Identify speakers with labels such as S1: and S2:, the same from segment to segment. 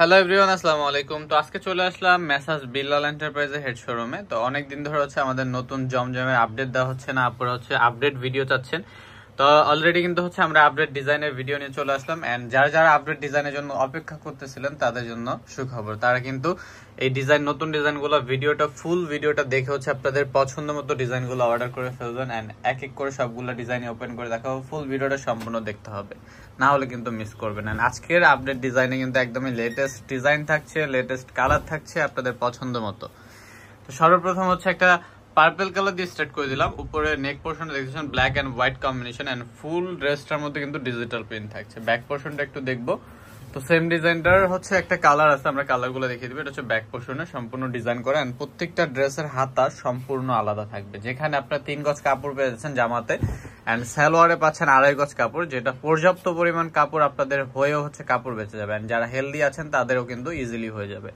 S1: Hello everyone, আসসালামু আলাইকুম। তো আজকে চলে আসলাম মেসার্স বিল্লাল এন্টারপ্রাইজের হেড শোরুমে। তো অনেক দিন ধরে হচ্ছে আমাদের নতুন জমজমের আপডেট দেওয়া হচ্ছে না, আপনারা হচ্ছে আপডেট ভিডিও চাচ্ছেন। তো অলরেডি কিন্তু হচ্ছে আমরা আপডেট ডিজাইনের ভিডিও নিয়ে চলে আসলাম। এন্ড যারা যারা আপডেট ডিজাইনের জন্য অপেক্ষা করতেছিলেন তাদের জন্য সুখবর, তারা কিন্তু এই নতুন ডিজাইনগুলো ফুল ভিডিওটা দেখে হচ্ছে আপনাদের পছন্দ মতো ডিজাইনগুলো অর্ডার করে ফেলবেন। এন্ড এক এক করে সবগুলো ডিজাইন ওপেন করে দেখাবো, ফুল ভিডিওটা সম্পূর্ণ দেখতে হবে, না হলে কিন্তু মিস করবেন। এন্ড আজকের আপডেট ডিজাইনে কিন্তু একদমই লেটেস্ট ডিজাইন থাকছে, লেটেস্ট কালার থাকছে আপনাদের পছন্দ মতো। তো সর্বপ্রথম হচ্ছে একটা পার্পল কালার দিয়ে স্টার্ট করে দিলাম। উপরে নেক পোর্শনটা দেখছেন black and white combination, and full ড্রেসটার মধ্যে কিন্তু ডিজিটাল প্রিন্ট থাকছে। ব্যাক পোর্শনটা একটু দেখবো। তো সেম ডিজাইনটার হচ্ছে একটা কালার আছে, আমরা কালারগুলো দেখিয়ে দিবো। এটা হচ্ছে ব্যাক পোর্শনে সম্পূর্ণ ডিজাইন করা, এন্ড প্রত্যেকটা ড্রেসের হাতা সম্পূর্ণ আলাদা থাকবে। যেখানে আপনার 3 গজ কাপড় পেয়ে যাচ্ছেন জামাতে, এন্ড সালোয়ারে পাচ্ছেন 2.5 গজ কাপড়, যেটা পর্যাপ্ত পরিমাণ কাপড় আপনাদের হয়েও হচ্ছে কাপড় বেঁচে যাবে। এন্ড যারা হেলদি আছেন তাদেরও কিন্তু ইজিলি হয়ে যাবে।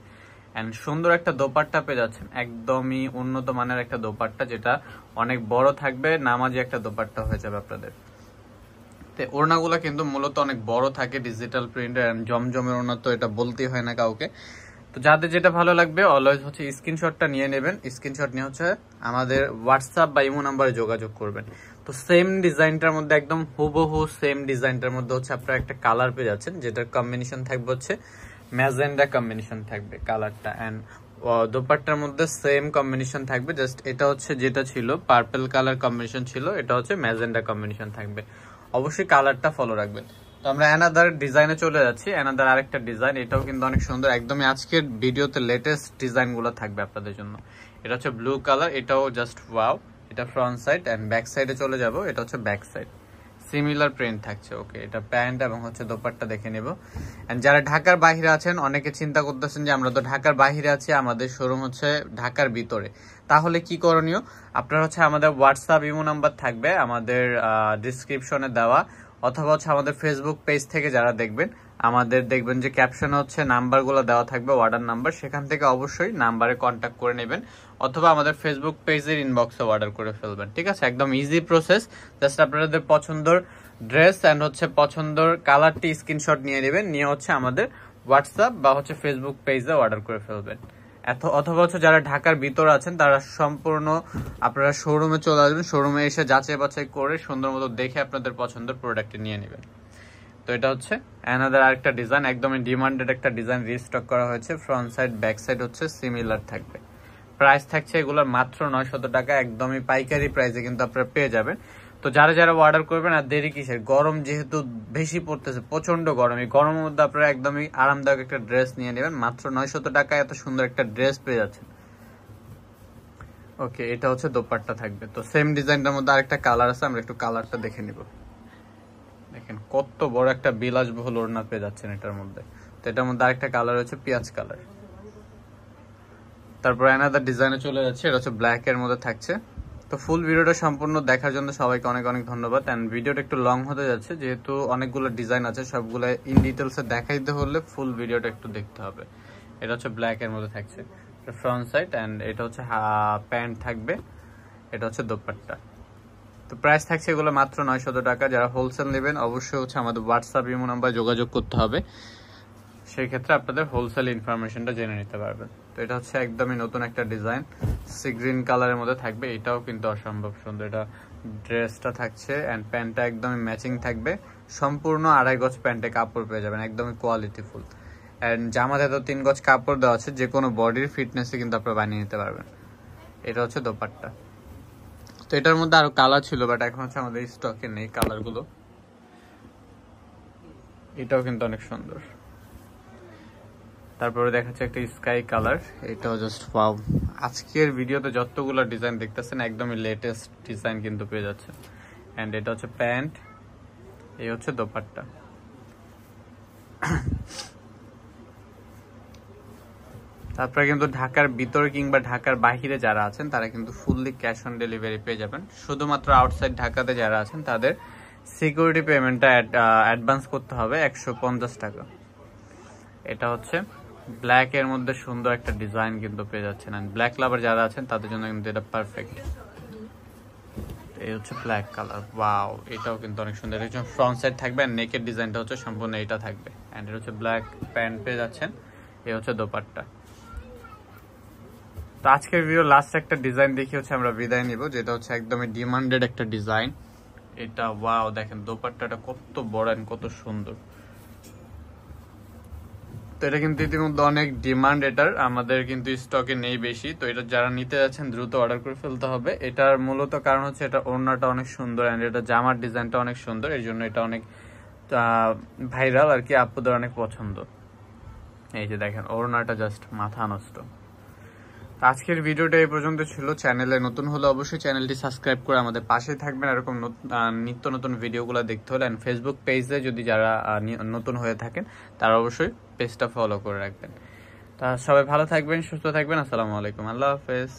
S1: এন্ড সুন্দর একটা দোপাট্টা পেয়ে যাচ্ছেন, একদমই উন্নত মানের একটা দোপাট্টা, যেটা অনেক বড় থাকবে, নামাজি একটা দোপাট্টা হয়ে যাবে আপনাদের। ওড়নাগুলো কিন্তু মূলত অনেক বড় থাকে, ডিজিটাল প্রিন্টের এন্ড জমজমের ওড়না, তো এটা বলতেই হয় না কাউকে। তো যাদের যেটা ভালো লাগবে অলওয়েজ হচ্ছে স্ক্রিনশটটা নিয়ে নেবেন। স্ক্রিনশট নিয়ে হচ্ছে আমাদের হোয়াটসঅ্যাপ বা ইমো নাম্বারে যোগাযোগ করবেন। তো সেম ডিজাইনটার মধ্যে একদম হুবহু সেম ডিজাইনটার মধ্যে হচ্ছে আপনারা একটা কালার পেয়ে যাচ্ছেন, যেটার কম্বিনেশন থাকবে হচ্ছে ম্যাজেন্ডা কম্বিনেশন থাকবে কালারটা। এন্ড দোপাট্টার মধ্যে সেম কম্বিনেশন থাকবে, জাস্ট এটা হচ্ছে যেটা ছিল পার্পল কালার কম্বিনেশন ছিল, এটা হচ্ছে ম্যাজেন্ডা কম্বিনেশন থাকবে। অবশ্যই কালারটা ফলো রাখবেন। তো আমরা অ্যানাদার ডিজাইনে চলে যাচ্ছি। অ্যানাদার আরেকটা ডিজাইন, এটাও কিন্তু অনেক সুন্দর, একদমই আজকের ভিডিওতে লেটেস্ট ডিজাইনগুলো থাকবে আপনাদের জন্য। এটা হচ্ছে ব্লু কালার, এটাও জাস্ট ওয়াও। এটা ফ্রন্ট সাইড এন্ড ব্যাক সাইডে চলে যাব। এটা হচ্ছে ব্যাক সাইড, সিমিলার প্রিন্ট থাকছে। ওকে, এটা প্যান্ট এবং হচ্ছে দোপাট্টা দেখে নেব। এন্ড যারা ঢাকার বাইরে আছেন, অনেকে চিন্তা করতেছেন যে আমরা তো ঢাকার বাইরে আছি, আমাদের শোরুম হচ্ছে ঢাকার ভিতরে, তাহলে কি করণীয়? আপনার হচ্ছে আমাদের হোয়াটসঅ্যাপ ইমো নাম্বার থাকবে আমাদের ডিসক্রিপশনে দেওয়া, অথবা হচ্ছে আমাদের ফেসবুক পেজ থেকে যারা দেখবেন, আমাদের দেখবেন যে ক্যাপশনে হচ্ছে নাম্বারগুলো দেওয়া থাকবে, অর্ডার নাম্বার, সেখান থেকে অবশ্যই নাম্বারে কন্ট্যাক্ট করে নেবেন, অথবা আমাদের ফেসবুক পেজের ইনবক্সে অর্ডার করে ফেলবেন। ঠিক আছে, একদম ইজি প্রসেস। জাস্ট আপনাদের পছন্দের ড্রেস এন্ড হচ্ছে পছন্দের কালারটি স্ক্রিনশট নিয়ে নেবেন, নিয়ে হচ্ছে আমাদের হোয়াটসঅ্যাপ বা হচ্ছে ফেসবুক পেজে অর্ডার করে ফেলবেন। অথবা হচ্ছে যারা ঢাকার ভিতরে আছেন তারা সম্পূর্ণ আপনারা শোরুমে চলে আসবেন, শোরুমে এসে যাচাই বাছাই করে সুন্দর মতো দেখে আপনাদের পছন্দের প্রোডাক্টটি নিয়ে নেবেন। তো এটা হচ্ছে অ্যানাদার আরেকটা ডিজাইন, একদমই ডিমান্ডেড একটা ডিজাইন রিস্টক করা হয়েছে। ফ্রন্ট সাইড ব্যাক সাইড হচ্ছে সিমিলার থাকবে। প্রাইস থাকছে এগুলোর মাত্র 900 টাকা, একদমই পাইকারি প্রাইসে কিন্তু আপনারা পেয়ে যাবেন। তো যারা যারা অর্ডার করবেন, আর দেরি কিসের, গরম যেহেতু বেশি পড়তেছে, প্রচন্ড গরম, এই গরমের মধ্যে আপনারা একদমই আরামদায়ক একটা ড্রেস নিয়ে নেবেন। মাত্র 900 টাকায় এত সুন্দর একটা ড্রেস পেয়ে যাচ্ছেন। ওকে, এটা হচ্ছে দোপাট্টা থাকবে। তো সেম ডিজাইনটার মধ্যে আরেকটা কালার আছে, আমরা একটু কালারটা দেখে নিব। দেখেন কত বড় একটা বিলাসবহুল ওড়না পেয়ে যাচ্ছেন এটার মধ্যে। তো এটার মধ্যে আরেকটা কালার হচ্ছে পেঁয়াজ কালার। তারপর অ্যানাদার ডিজাইনে চলে যাচ্ছে, এটা হচ্ছে ব্ল্যাক এর মধ্যে থাকছে। তো ফুল ভিডিওটা সম্পূর্ণ দেখার জন্য সবাইকে অনেক অনেক ধন্যবাদ। এন্ড ভিডিওটা একটু লং হতে যাচ্ছে, যেহেতু অনেকগুলো ডিজাইন আছে, সবগুলো ইন ডিটেলসে দেখাইতে হলে ফুল ভিডিওটা একটু দেখতে হবে। এটা হচ্ছে ব্ল্যাক এর মধ্যে থাকছে, ফ্রন্ট সাইড, এন্ড এটা হচ্ছে প্যান্ট থাকবে, এটা হচ্ছে দোপাট্টা। তো প্রাইস থাকছে এগুলো মাত্র 900 টাকা। যারা হোলসেল নেবেন অবশ্যই হচ্ছে আমাদের হোয়াটসঅ্যাপ ইমো নাম্বার যোগাযোগ করতে হবে, সেই ক্ষেত্রে আপনাদের হোলসেল ইনফরমেশনটা জেনে নিতে পারবেন। তো এটা হচ্ছে একদমই নতুন একটা ডিজাইন, সি গ্রিন কালারের মধ্যে থাকবে, এটাও কিন্তু অসম্ভব সুন্দর। এটা ড্রেসটা থাকছে এন্ড প্যান্টটা একদমই ম্যাচিং থাকবে, সম্পূর্ণ 2.5 গজ প্যান্টে কাপড় পেয়ে যাবেন, একদমই কোয়ালিটিফুল। এন্ড জামাতে তো 3 গজ কাপড় দেওয়া আছে, যে কোনো বডির ফিটনেসে কিন্তু আপনারা বানিয়ে নিতে পারবেন। এটা হচ্ছে দোপাট্টা। তো এটার মধ্যে আরো কালার ছিল, বাট এখন হচ্ছে আমাদের স্টকে নেই কালারগুলো। এটাও কিন্তু অনেক সুন্দর। তারপরে দেখাচ্ছে একটা স্কাই কালার, এটাও জাস্ট ওয়াও। আজকের ভিডিওতে যতগুলো ডিজাইন দেখতেছেন একদমই লেটেস্ট ডিজাইন কিন্তু পেয়ে যাচ্ছে। এন্ড এটা হচ্ছে প্যান্ট, এই হচ্ছে দোপাট্টা। তারপরে কিন্তু ঢাকার ভিতরে কিংবা ঢাকার বাহিরে যারা আছেন তারা কিন্তু ফুললি ক্যাশ অন ডেলিভারি পেয়ে যাবেন। শুধুমাত্র আউটসাইড ঢাকাতে যারা আছেন তাদের সিকিউরিটি পেমেন্টটা অ্যাডভান্স করতে হবে 150 টাকা। এটা হচ্ছে ব্ল্যাক এর মধ্যে সুন্দর একটা ডিজাইন কিন্তু পেয়ে যাচ্ছেন, এন্ড ব্ল্যাক লাভার যারা আছেন তাদের জন্য কিন্তু এটা পারফেক্ট। এই হচ্ছে ব্ল্যাক কালার, ওয়াও, এটাও কিন্তু অনেক সুন্দর। এটা ফ্রন্ট সাইড থাকবে, আর নেকের ডিজাইনটা হচ্ছে সম্পূর্ণ এটা থাকবে। এন্ড এটা হচ্ছে ব্ল্যাক প্যান্ট পেয়ে যাচ্ছেন, এই হচ্ছে দোপাট্টা। তো আজকের ভিডিও লাস্ট একটা ডিজাইন দেখি হচ্ছে আমরা বিদায় নিব, যেটা হচ্ছে একদমই ডিমান্ডেড একটা ডিজাইন। এটা ওয়াও, দেখেন দোপাট্টাটা কত বড় এন্ড কত সুন্দর। তো এটা কিন্তু ইতিমধ্যে অনেক ডিমান্ড, এটার আমাদের কিন্তু স্টকে নেই বেশি। তো এটা যারা নিতে যাচ্ছেন দ্রুত অর্ডার করে ফেলতে হবে। এটার মূলত কারণ হচ্ছে এটা ওড়নাটা অনেক সুন্দর এন্ড এটা জামার ডিজাইনটা অনেক সুন্দর, এই জন্য এটা অনেক ভাইরাল আর কি, আপুদের অনেক পছন্দ। এই যে দেখেন ওড়নাটা জাস্ট মাথা নষ্ট। আজকের ভিডিওটা এই পর্যন্ত ছিল। চ্যানেলে নতুন হলে অবশ্যই চ্যানেলটি সাবস্ক্রাইব করে আমাদের পাশে থাকবেন এরকম নিত্য নতুন ভিডিওগুলো দেখতে হলে। এন্ড ফেসবুক পেজে যদি যারা নতুন হয়ে থাকেন তারা অবশ্যই পেজটা ফলো করে রাখবেন। তা সবাই ভালো থাকবেন, সুস্থ থাকবেন। আসসালামু আলাইকুম, আল্লাহ হাফেজ।